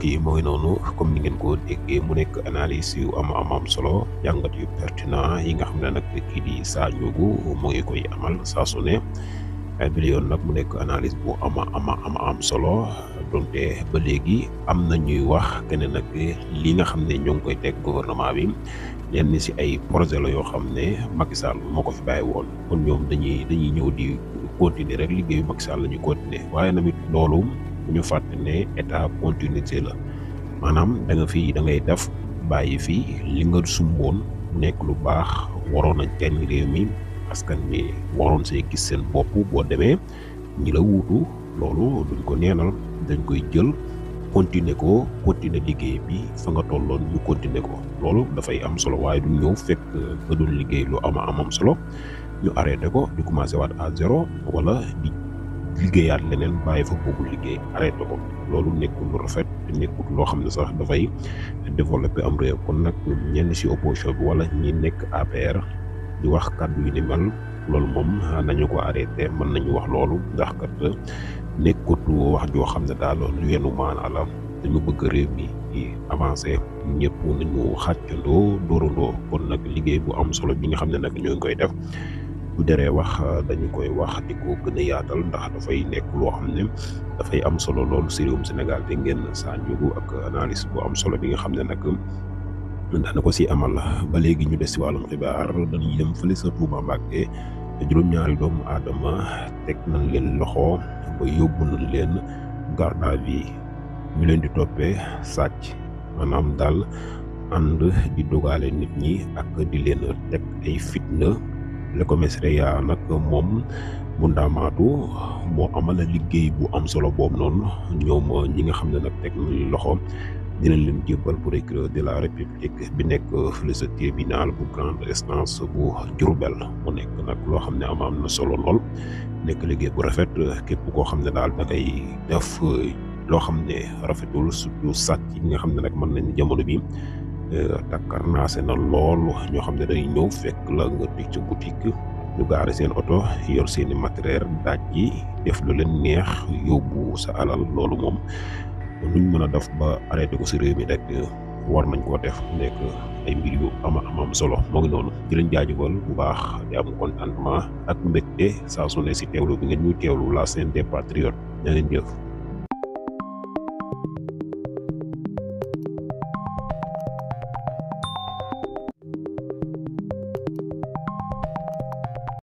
mbokk yi mooy noonu comme ni ngeen ko déggee mu nekk analyse yu am solo jàngat yu pertinent yi nga xam ne nag kii di Sa Ndiogou mu ngi koy amal saa su ne bi yoon nag mu nekk analyse bu am solo donte ba léegi am na ñuy wax que ne nag li nga xam ne ñoo ngi koy teg gouvernement bi lenn ci ay projet la yoo xam ne Macky Sall moo ko fi bàyyi woon kon ñoom dañuy ñëw di continuer rek liggéeyu Macky Sall la ñuy continuer waaye tamit loolu ñu fàtte ne état continuité la maanaam da ngay def bàyyi fi li nga sumboon nekk lu baax waroon a jariñ réew mi askan mi waroon see gis seen bopp boo demee ñi la wuutu loolu duñ ko neenal dañ koy jël continuer liggéey bi fa nga tolloon ñu continuer ko loolu dafay am solo waaye du ñëw fekk nga doon liggéey lu am solo ñu arrêté ko di commencé waat à zéro wala di liggéeyaat leneen bàyyi fa boobu liggéey arrêté ko loolu nekkul lu rafet nekkul loo xam ne sax dafay développer am réew kon nag ñenn ci opposition bi wala ñi nekk APR di wax kàddu yu ni mel loolu moom nañu ko arrêté mën nañu wax loolu ndax kat nekkut wax joo xam ne daal lu yenu maanaa la dañu bëgg réew mi di avancer ñëpp nañu xàccandoo dóorandoo kon nag liggéey bu am solo bi nga xam ne nag ñoo ngi koy def bu deree wax dañu koy wax di ko gën a yaatal ndax dafay nekk loo xam ne dafay am solo loolu ci réewum Sénégal te ngeen Sa Ndiogou ak analyse bu am solo bi nga xam ne nag daana ko ci amal ba léegi ñu des ci wàllum xibaar dañuy dem fële sa Touba Mbacké juróom-ñaari doomu aadama teg nañ leen loxo ba yóbbu nañ leen garde à vue ñu leen di toppee sàcc maanaam daal ànd di dogaale nit ñi ak di leen teg ay fitna le commissariat nag moom bu Ndaamaatu moo amal liggéey bu am solo boobu noonu ñoom ñi nga xam ne nag teg nañ loxo dinañ leen jébbal procureur de la république bi nekk fële sa tribunal bu grande instance bu Diourbel mu nekk nag loo xam ne am na solo lool nekk liggéey bu rafet képp koo xam ne daal da ngay def loo xam ne rafetul surtout sàcc yi nga xam ne nag mën nañ jamono bi takkarnaase na lool ñoo xam ne day ñëw fekk la nga tëj ca boutique ñu gaare seen oto yor seeni matériel daaj yi def lu leen neex yóbbu sa alal loolu moom nuñ mën a def ba arrêté ko ci réew mi rek war nañ koo def nekk ay mbir yu am solo moo ngi noonu di leen jaajëfal bu baax di am contentement ak mbégte saa su ne ci teewlu bi ngeen ñu teewlu la chaîne des patriotes na leen jëf